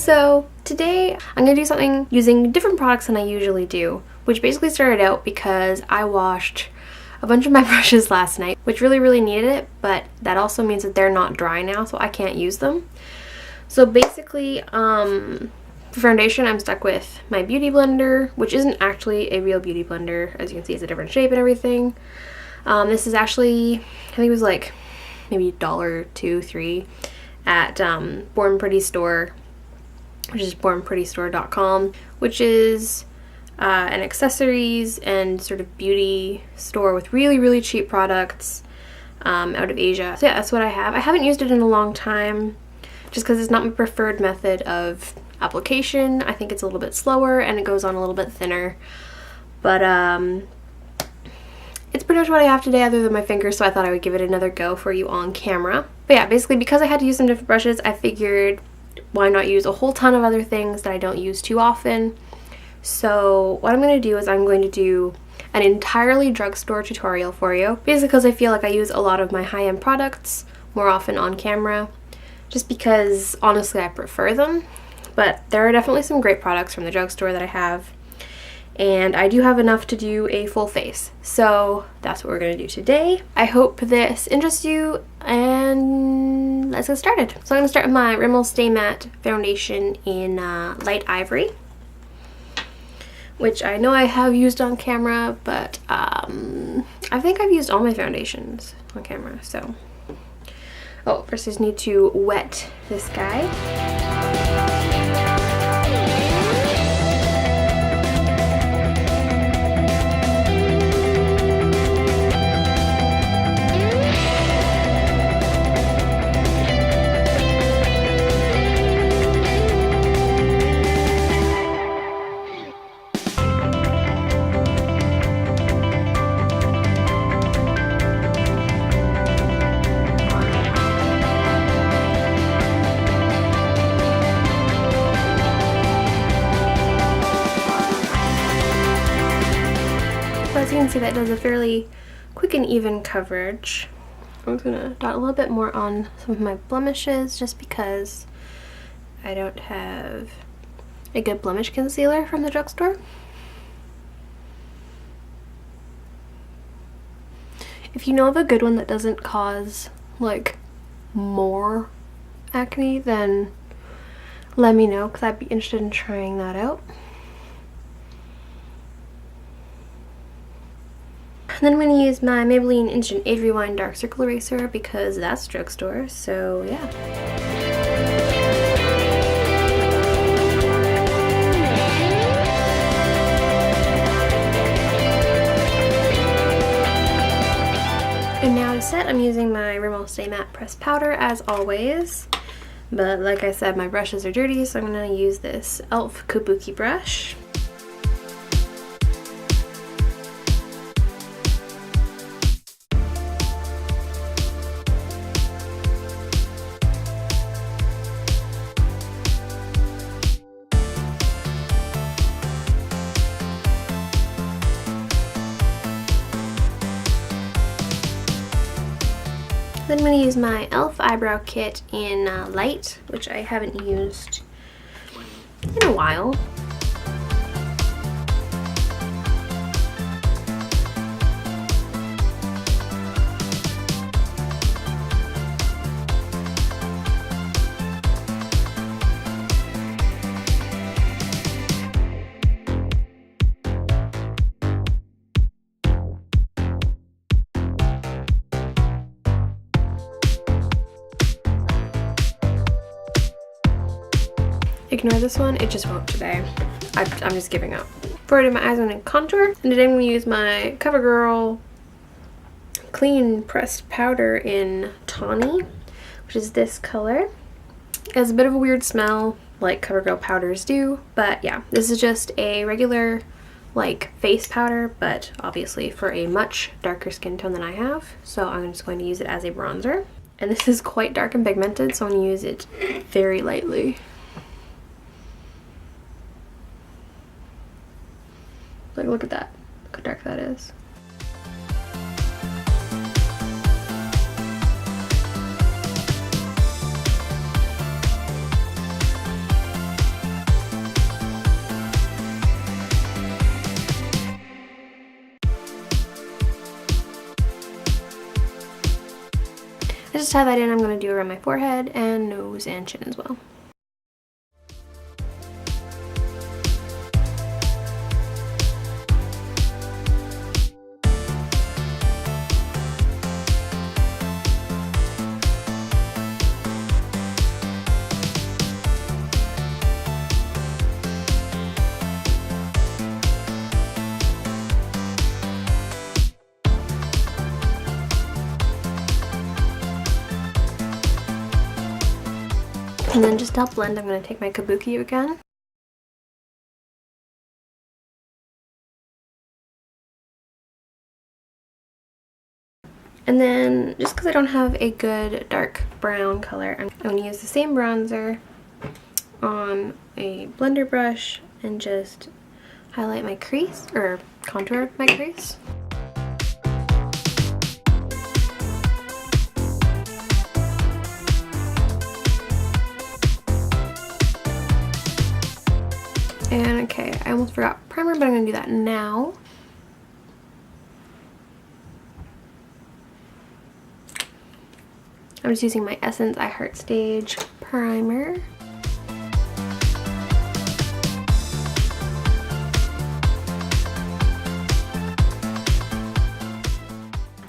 So today I'm going to do something using different products than I usually do, which basically started out because I washed a bunch of my brushes last night, which really needed it, but that also means that they're not dry now, so I can't use them. So basically, for foundation, I'm stuck with my beauty blender, which isn't actually a real beauty blender. As you can see, it's a different shape and everything. This is actually, I think it was like maybe $1, $2, $3 at Born Pretty Store, which is bornprettystore.com, which is an accessories and sort of beauty store with really cheap products out of Asia. So yeah, that's what I have. I haven't used it in a long time just because it's not my preferred method of application. I think it's a little bit slower and it goes on a little bit thinner, but it's pretty much what I have today other than my fingers, so I thought I would give it another go for you on camera. But yeah, basically because I had to use some different brushes, I figured why not use a whole ton of other things that I don't use too often. So what I'm going to do is I'm going to do an entirely drugstore tutorial for you, basically because I feel like I use a lot of my high-end products more often on camera, just because honestly I prefer them. But there are definitely some great products from the drugstore that I have, and I do have enough to do a full face. So that's what we're going to do today. I hope this interests you, and let's get started. So I'm going to start with my Rimmel Stay Matte Foundation in Light Ivory, which I know I have used on camera, but I think I've used all my foundations on camera, so. Oh, first I just need to wet this guy. As you can see, that does a fairly quick and even coverage. I'm just gonna dot a little bit more on some of my blemishes just because I don't have a good blemish concealer from the drugstore. If you know of a good one that doesn't cause like more acne, then let me know because I'd be interested in trying that out. And then I'm going to use my Maybelline Instant Age Rewind Dark Circle Eraser because that's drugstore, so yeah. And now to set, I'm using my Rimmel Stay Matte Pressed Powder as always. But like I said, my brushes are dirty, so I'm going to use this e.l.f. Kabuki brush. Then I'm going to use my e.l.f. Eyebrow Kit in Light, which I haven't used in a while. Ignore this one, it just won't today. I'm just giving up. For my eyes, I'm going to contour. And today I'm going to use my Covergirl Clean Pressed Powder in Tawny, which is this color. It has a bit of a weird smell, like Covergirl powders do, but yeah, this is just a regular, like, face powder, but obviously for a much darker skin tone than I have, so I'm just going to use it as a bronzer. And this is quite dark and pigmented, so I'm going to use it very lightly. Like, look at that. Look how dark that is. just tie that in, I'm going to do around my forehead and nose and chin as well. And then just to help blend, I'm going to take my kabuki again. And then, just because I don't have a good dark brown color, I'm going to use the same bronzer on a blender brush and just highlight my crease, or contour my crease. And okay, I almost forgot primer, but I'm going to do that now. I'm just using my Essence I Heart Stage primer.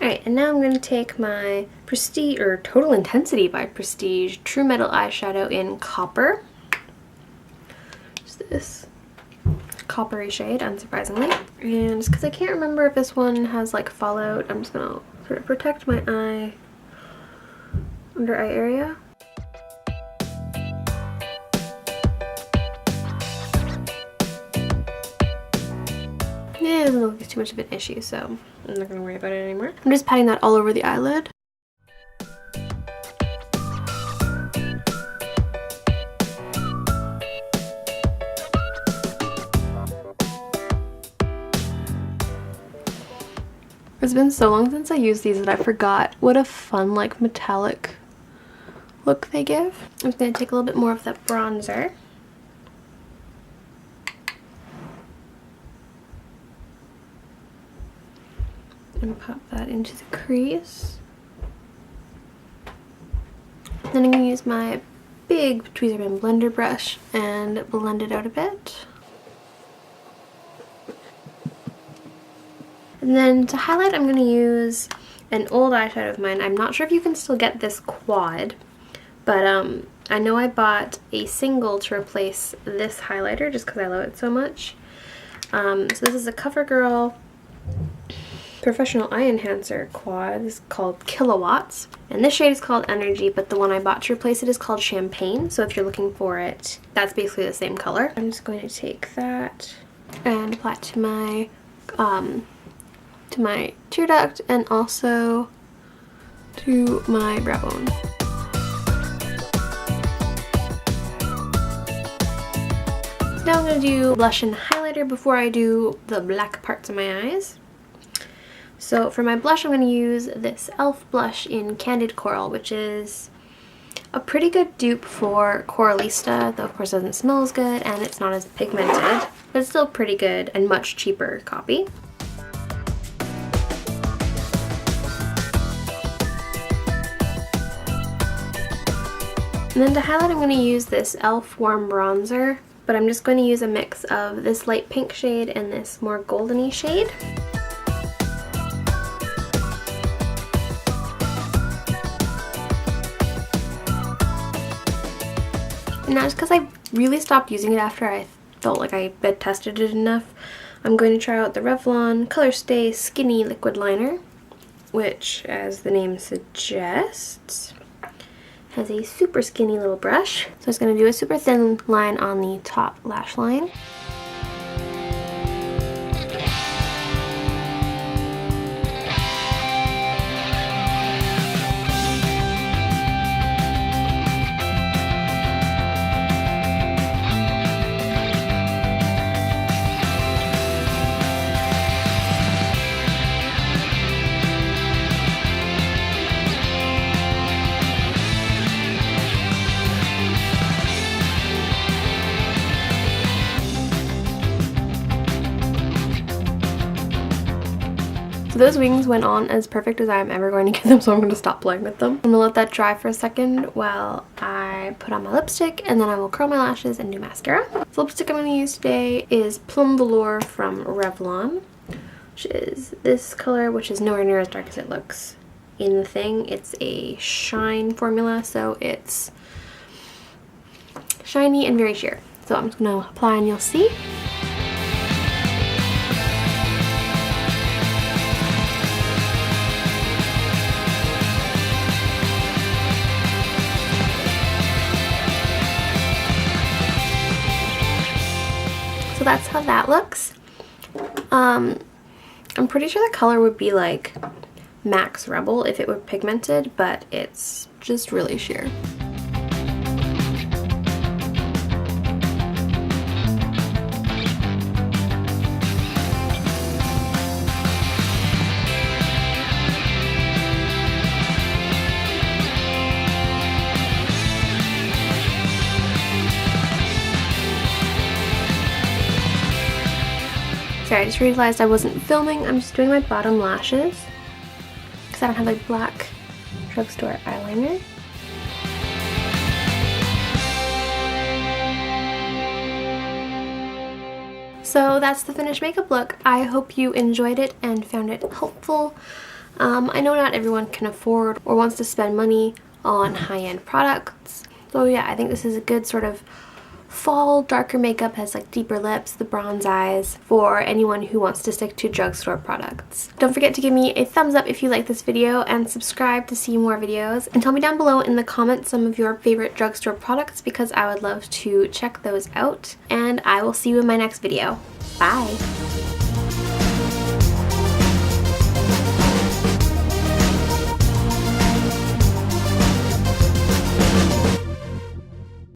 Alright, and now I'm going to take my Prestige, or Total Intensity by Prestige True Metal eyeshadow in Copper. Just this coppery shade, unsurprisingly. And just because I can't remember if this one has like fallout, I'm just going to sort of protect my eye, under eye area. Yeah, it doesn't look like too much of an issue, so I'm not going to worry about it anymore. I'm just patting that all over the eyelid. It's been so long since I used these that I forgot what a fun, like, metallic look they give. I'm just going to take a little bit more of that bronzer. And pop that into the crease. Then I'm going to use my big tweezer pen blender brush and blend it out a bit. And then to highlight, I'm going to use an old eyeshadow of mine. I'm not sure if you can still get this quad, but I know I bought a single to replace this highlighter just because I love it so much. So this is a Covergirl Professional Eye Enhancer quad. This is called Kilowatts. And this shade is called Energy, but the one I bought to replace it is called Champagne. So if you're looking for it, that's basically the same color. I'm just going to take that and apply it to my tear duct and also to my brow bone. Now I'm going to do blush and highlighter before I do the black parts of my eyes. So for my blush, I'm going to use this e.l.f. blush in Candid Coral, which is a pretty good dupe for Coralista, though of course it doesn't smell as good and it's not as pigmented, but it's still pretty good and much cheaper copy. And then to highlight, I'm going to use this e.l.f. Warm Bronzer, but I'm just going to use a mix of this light pink shade and this more goldeny shade. And now just because I really stopped using it after I felt like I had tested it enough, I'm going to try out the Revlon Colorstay Skinny Liquid Liner, which, as the name suggests, has a super skinny little brush. So I'm just going to do a super thin line on the top lash line. Those wings went on as perfect as I'm ever going to get them, so I'm going to stop playing with them. I'm going to let that dry for a second while I put on my lipstick, and then I will curl my lashes and do mascara. The lipstick I'm going to use today is Plum Velour from Revlon, which is this color, which is nowhere near as dark as it looks in the thing. It's a shine formula, so it's shiny and very sheer. So I'm just going to apply and you'll see. So that's how that looks. I'm pretty sure the color would be like Max Rebel if it were pigmented, but it's just really sheer. Sorry, I just realized I wasn't filming. I'm just doing my bottom lashes because I don't have like black drugstore eyeliner. So that's the finished makeup look. I hope you enjoyed it and found it helpful. I know not everyone can afford or wants to spend money on high-end products. So yeah, I think this is a good sort of fall darker makeup, has like deeper lips, the bronze eyes, for anyone who wants to stick to drugstore products. Don't forget to give me a thumbs up if you like this video and subscribe to see more videos, and tell me down below in the comments some of your favorite drugstore products because I would love to check those out, and I will see you in my next video. Bye!